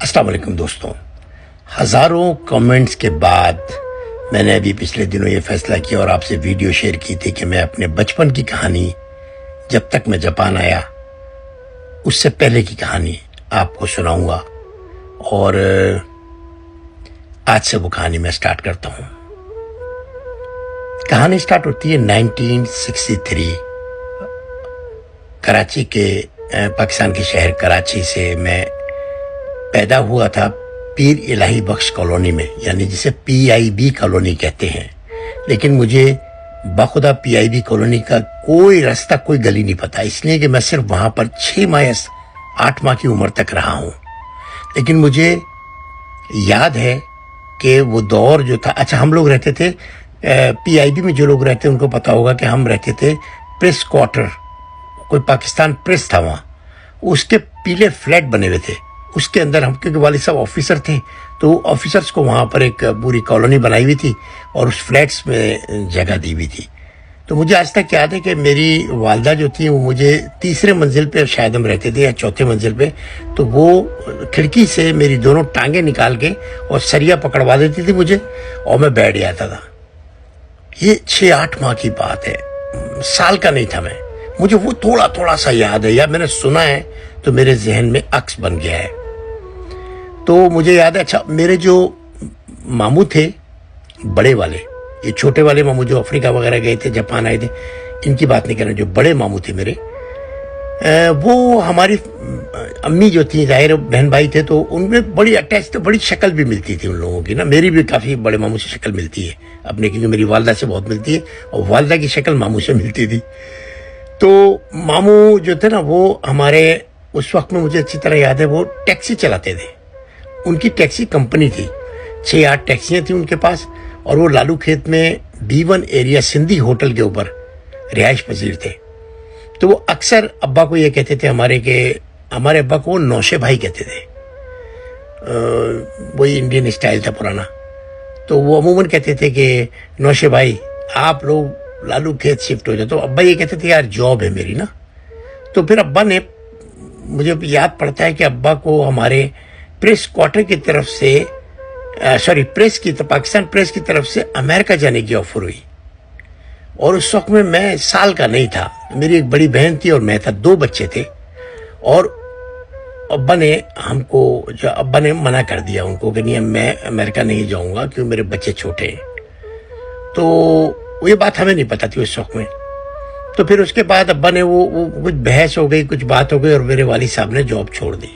अस्सलाम वालेकुम दोस्तों, हज़ारों कमेंट्स के बाद मैंने अभी पिछले दिनों ये फैसला किया और आपसे वीडियो शेयर की थी कि मैं अपने बचपन की कहानी, जब तक मैं जापान आया उससे पहले की कहानी आपको सुनाऊंगा। और आज से वो कहानी मैं स्टार्ट करता हूं। कहानी स्टार्ट होती है 1963 कराची के, पाकिस्तान के शहर कराची से मैं पैदा हुआ था पीर इलाही बख्श कॉलोनी में, यानी जिसे PIB कॉलोनी कहते हैं। लेकिन मुझे बाखुदा PIB कॉलोनी का कोई रास्ता, कोई गली नहीं पता, इसलिए कि मैं सिर्फ वहां पर 6 माह या 8 माह की उम्र तक रहा हूं। लेकिन मुझे याद है कि वो दौर जो था, अच्छा हम लोग रहते थे PIB में, जो लोग रहते हैं उनको पता होगा कि हम रहते थे प्रेस क्वार्टर, कोई पाकिस्तान प्रेस था वहाँ, उसके पीले फ्लैट बने हुए थे। उसके अंदर हम, क्योंकि वालिद साहब ऑफिसर थे, तो ऑफिसर्स को वहाँ पर एक पूरी कॉलोनी बनाई हुई थी और उस फ्लैट्स में जगह दी हुई थी। तो मुझे आज तक याद है कि मेरी वालदा जो थी वो मुझे 3रे मंजिल पे शायद हम रहते थे या 4थे मंजिल पे, तो वो खिड़की से मेरी दोनों टांगे निकाल के और सरिया पकड़वा देती थी मुझे और मैं बैठ जाता था। ये 6-8 माह की बात है, साल का नहीं था मैं। मुझे वो थोड़ा थोड़ा सा याद है, या मैंने सुना है तो मेरे जहन में अक्स बन गया है। तो मुझे याद है, अच्छा मेरे जो मामू थे बड़े वाले, ये छोटे वाले मामू जो अफ्रीका वगैरह गए थे, जापान आए थे, इनकी बात नहीं कर रहा। जो बड़े मामू थे मेरे, वो हमारी अम्मी जो थी, जाहिर बहन भाई थे, तो उनमें बड़ी अटैच थे, बड़ी शक्ल भी मिलती थी उन लोगों की ना। मेरी भी काफ़ी बड़े मामू से शक्ल मिलती है अपने, क्योंकि मेरी वालदा से बहुत मिलती है और वालदा की शक्ल मामू से मिलती थी। तो मामू जो थे ना, वो हमारे उस वक्त में, मुझे अच्छी तरह याद है, वो टैक्सी चलाते थे। उनकी टैक्सी कंपनी थी, 6-8 टैक्सियाँ थी उनके पास, और वो लालू खेत में B1 एरिया सिंधी होटल के ऊपर रिहाइश पजीर थे। तो वो अक्सर अब्बा को ये कहते थे हमारे अब्बा को वो नौशे भाई कहते थे। वही इंडियन स्टाइल था पुराना। तो वो अमूमन कहते थे कि नौशे भाई आप लोग लालू खेत शिफ्ट हो जाओ। तो अब्बा ये कहते थे यार जॉब है मेरी ना। तो फिर अब्बा ने, मुझे याद पड़ता है कि अब्बा को हमारे प्रेस क्वार्टर की तरफ से, पाकिस्तान प्रेस की तरफ से अमेरिका जाने की ऑफर हुई। और उस वक्त में मैं साल का नहीं था, मेरी एक बड़ी बहन थी और मैं था, 2 बच्चे थे। और अब्बा ने मना कर दिया उनको कि नहीं, मैं अमेरिका नहीं जाऊंगा क्योंकि मेरे बच्चे छोटे हैं। तो ये बात हमें नहीं पता थी उस वक्त में। तो फिर उसके बाद अब्बा ने वो कुछ बहस हो गई, कुछ बात हो गई और मेरे वालिद साहब ने जॉब छोड़ दी।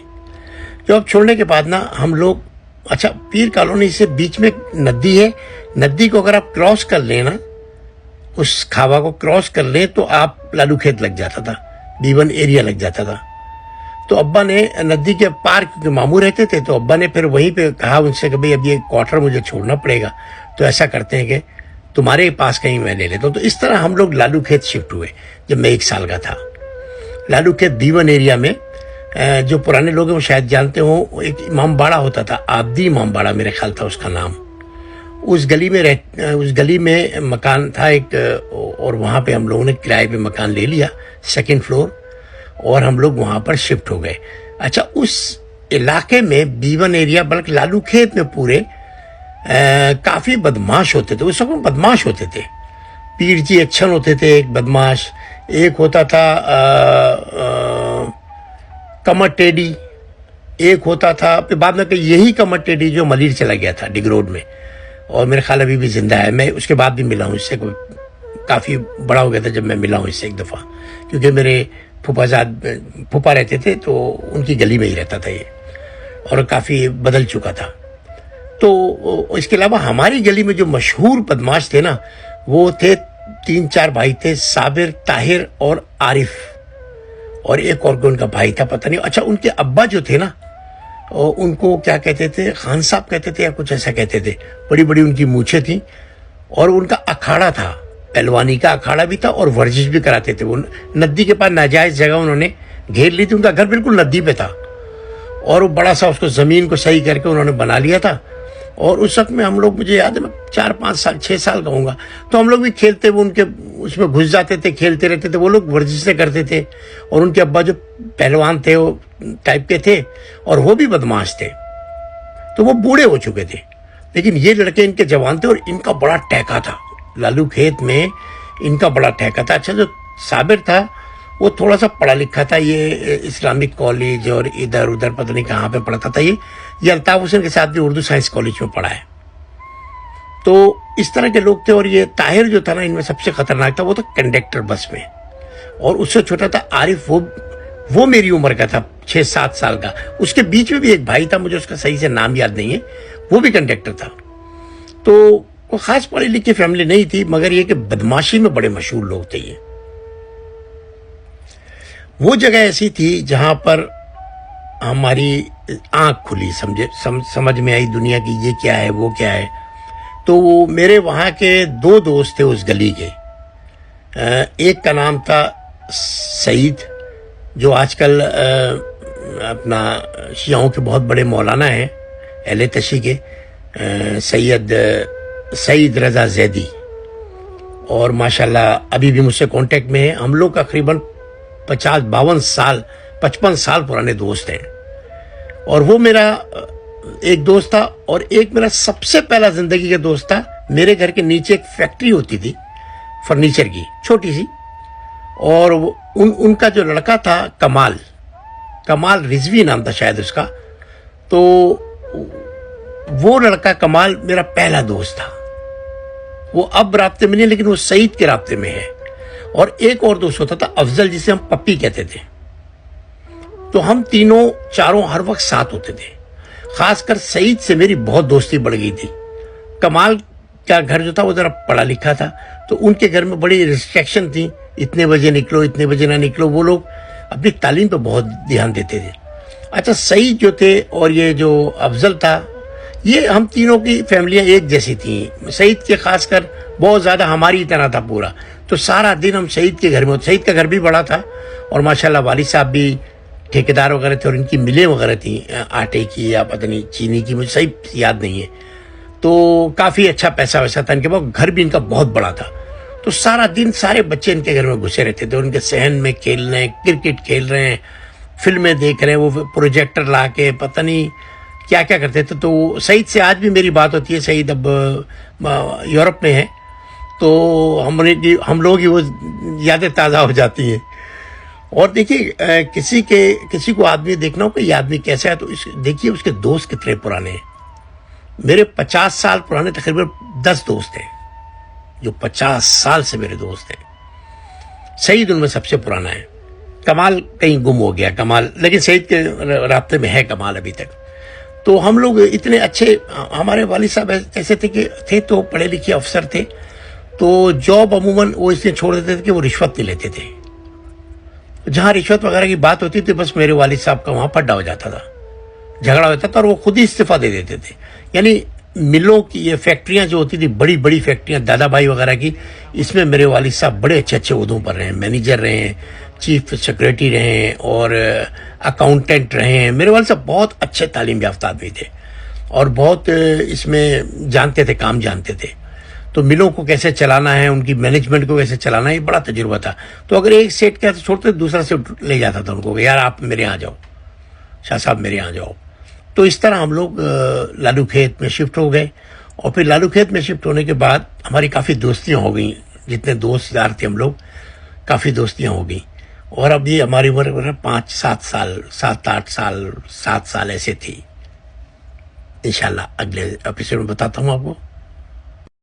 जॉब छोड़ने के बाद ना हम लोग, अच्छा पीर कॉलोनी से बीच में नदी है, नदी को अगर आप क्रॉस कर लें ना, उस खावा को क्रॉस कर लें तो आप लालू खेत लग जाता था, B1 एरिया लग जाता था। तो अब्बा ने नदी के पार, क्योंकि मामू रहते थे, तो अब्बा ने फिर वहीं पे कहा उनसे कि भाई अब ये क्वार्टर मुझे छोड़ना पड़ेगा, तो ऐसा करते हैं कि तुम्हारे पास कहीं मैं ले लेता हूँ। तो इस तरह हम लोग लालू खेत शिफ्ट हुए जब मैं 1 साल का था। लालू खेत B1 एरिया में, जो पुराने लोग हैं वो शायद जानते हो, एक इमाम बाड़ा होता था, आब्दी इमाम बाड़ा मेरे ख्याल था उसका नाम। उस गली में मकान था एक, और वहाँ पे हम लोगों ने किराए पे मकान ले लिया, 2nd फ्लोर, और हम लोग वहाँ पर शिफ्ट हो गए। अच्छा उस इलाके में B1 एरिया, बल्कि लालू खेत में पूरे काफ़ी बदमाश होते थे। उस वक्त बदमाश होते थे, पीर जी अच्छन होते थे एक बदमाश, एक होता था कमर टेडी, एक होता था, फिर बाद में यही कमर टेडी जो मलिर चला गया था डिग रोड में, और मेरे ख्याल अभी भी जिंदा है। मैं उसके बाद भी मिला हूँ इससे, काफ़ी बड़ा हो गया था जब मैं मिला हूँ इससे एक दफ़ा, क्योंकि मेरे फूफा रहते थे तो उनकी गली में ही रहता था ये, और काफ़ी बदल चुका था। तो इसके अलावा हमारी गली में जो मशहूर बदमाश थे ना, वो थे 3-4 भाई थे, साबिर, ताहिर और आरिफ, और एक और उनका भाई था, पता नहीं। अच्छा उनके अब्बा जो थे ना, उनको क्या कहते थे, खान साहब कहते थे या कुछ ऐसा कहते थे। बड़ी बड़ी उनकी मूछें थी, और उनका अखाड़ा था, पहलवानी का अखाड़ा भी था, और वर्जिश भी कराते थे। वो नदी के पास नाजायज जगह उन्होंने घेर ली थी, उनका घर बिल्कुल नदी पे था, और वो बड़ा सा उसको ज़मीन को सही करके उन्होंने बना लिया था। और उस वक्त में हम लोग, मुझे याद है मैं 4-5 साल 6 साल का होऊंगा, तो हम लोग भी खेलते, वो उनके उसमें घुस जाते थे, खेलते रहते थे। वो लोग वर्जिशें करते थे, और उनके अब्बा जो पहलवान थे वो टाइप के थे, और वो भी बदमाश थे। تو وہ بوڑھے ہو چکے تھے، لیکن یہ لڑکے ان کے جوان تھے اور ان کا بڑا ٹہکا تھا لالو کھیت میں، ان کا بڑا ٹہکا تھا۔ اچھا جو صابر تھا وہ تھوڑا سا پڑھا لکھا تھا، یہ اسلامک کالج اور ادھر ادھر پتہ نہیں کہاں پہ پڑھتا تھا، یہ الطاف حسین کے ساتھ بھی اردو سائنس کالج میں پڑھا ہے۔ تو اس طرح کے لوگ تھے، اور یہ طاہر جو تھا نا ان میں سب سے خطرناک تھا، وہ تھا کنڈکٹر بس میں، اور اس سے چھوٹا تھا عارف، وہ میری عمر کا تھا 6-7 سال کا۔ اس کے بیچ میں بھی ایک بھائی تھا، مجھے اس کا صحیح سے نام یاد نہیں ہے، وہ بھی کنڈکٹر تھا۔ تو کوئی خاص پڑھی لکھی فیملی نہیں تھی، مگر یہ کہ بدماشی میں بڑے مشہور لوگ تھے یہ۔ وہ جگہ ایسی تھی جہاں پر ہماری آنکھ کھلی، سمجھ میں آئی دنیا کی یہ کیا ہے وہ کیا ہے۔ تو میرے وہاں کے 2 دوست تھے اس گلی کے، ایک کا نام تھا سعید، جو آج کل اپنا شیعوں کے بہت بڑے مولانا ہیں اہل تشیع کے، سعید رضا زیدی، اور ماشاءاللہ ابھی بھی مجھ سے کانٹیکٹ میں ہے۔ ہم لوگ تقریباً 55 سال پرانے دوست ہیں۔ اور وہ میرا ایک دوست تھا، اور ایک میرا سب سے پہلا زندگی کا دوست تھا۔ میرے گھر کے نیچے ایک فیکٹری ہوتی تھی فرنیچر کی، چھوٹی سی، اور ان کا جو لڑکا تھا کمال رضوی نام تھا شاید اس کا، تو وہ لڑکا کمال میرا پہلا دوست تھا۔ وہ اب رابطے میں نہیں، لیکن وہ سعید کے رابطے میں ہے۔ اور ایک اور دوست ہوتا تھا افضل، جسے ہم پپی کہتے تھے۔ تو ہم تینوں چاروں ہر وقت ساتھ ہوتے تھے۔ خاص کر سعید سے میری بہت دوستی بڑھ گئی تھی۔ کمال کا گھر جو تھا وہ ذرا پڑھا لکھا تھا، تو ان کے گھر میں بڑی ریسٹرکشن تھی، اتنے بجے نکلو، اتنے بجے نہ نکلو۔ وہ لوگ اپنی تعلیم پہ بہت دھیان دیتے تھے۔ اچھا سعید جو تھے اور یہ جو افضل تھا، یہ ہم تینوں کی فیملیاں ایک جیسی تھیں۔ سعید کے خاص کر بہت زیادہ ہماری طرح تھا پورا، تو سارا دن ہم سعید کے گھر میں ہوتے۔ سعید کا گھر بھی بڑا تھا، اور ماشاءاللہ والد صاحب بھی ٹھیکیدار وغیرہ تھے، اور ان کی ملیں وغیرہ تھیں آٹے کی یا پتہ نہیں چینی کی، مجھے صحیح یاد نہیں ہے۔ تو کافی اچھا پیسہ ویسا تھا ان کے پاس، گھر بھی ان کا بہت بڑا تھا۔ تو سارا دن سارے بچے ان کے گھر میں گھسے رہتے تھے، ان کے صحن میں کھیل رہے ہیں، کرکٹ کھیل رہے ہیں، فلمیں دیکھ رہے ہیں، وہ پروجیکٹر لا کے پتہ نہیں کیا کیا کرتے تھے۔ تو سعید سے آج بھی میری بات ہوتی ہے، سعید اب یورپ میں ہے، تو ہم لوگ کی وہ یادیں تازہ ہو جاتی ہیں۔ اور دیکھیے کسی کو آدمی دیکھنا ہو کہ یہ آدمی کیسا ہے، تو دیکھیے اس کے دوست کتنے پرانے ہیں۔ میرے 50 سال پرانے تقریباً 10 دوست ہیں، جو 50 سال سے میرے دوست ہیں۔ سعید ان میں سب سے پرانا ہے۔ کمال کہیں گم ہو گیا لیکن سعید کے رابطے میں ہے کمال ابھی تک۔ تو ہم لوگ اتنے اچھے، ہمارے والد صاحب ایسے تھے کہ تو پڑھے لکھے افسر تھے، تو جاب عموماً وہ اس لیے چھوڑ دیتے تھے کہ وہ رشوت نہیں لیتے تھے۔ جہاں رشوت وغیرہ کی بات ہوتی تھی بس میرے والد صاحب کا وہاں پڈا ہو جاتا تھا، جھگڑا ہوتا تھا، اور وہ خود ہی استعفیٰ دے دیتے تھے۔ یعنی ملوں کی یہ فیکٹریاں جو ہوتی تھی، بڑی بڑی فیکٹریاں دادا بھائی وغیرہ کی، اس میں میرے والد صاحب بڑے اچھے عہدوں پر رہے ہیں، مینیجر رہے ہیں، چیف سیکریٹری رہے ہیں، اور اکاؤنٹنٹ رہے ہیں۔ میرے والد صاحب بہت اچھے تعلیم یافتہ آدمی تھے، اور بہت اس میں جانتے تھے، کام جانتے تھے۔ تو ملوں کو کیسے چلانا ہے، ان کی مینجمنٹ کو کیسے چلانا ہے، یہ بڑا تجربہ تھا۔ تو اگر ایک سیٹ کہتے چھوڑتے، دوسرا سیٹ لے جاتا تھا ان کو کہ یار آپ میرے یہاں جاؤ، شاہ صاحب میرے یہاں جاؤ۔ تو اس طرح ہم لوگ لالو کھیت میں شفٹ ہو گئے، اور پھر لالو کھیت میں شفٹ ہونے کے بعد ہماری کافی دوستیاں ہو گئیں، جتنے دوست یار تھے ہم لوگ، کافی دوستیاں ہو گئیں۔ اور اب یہ ہماری عمر 5-7 سال، 7-8 سال، 7 سال ایسے تھی۔ انشاءاللہ اگلے ایپیسوڈ میں بتاتا ہوں آپ کو۔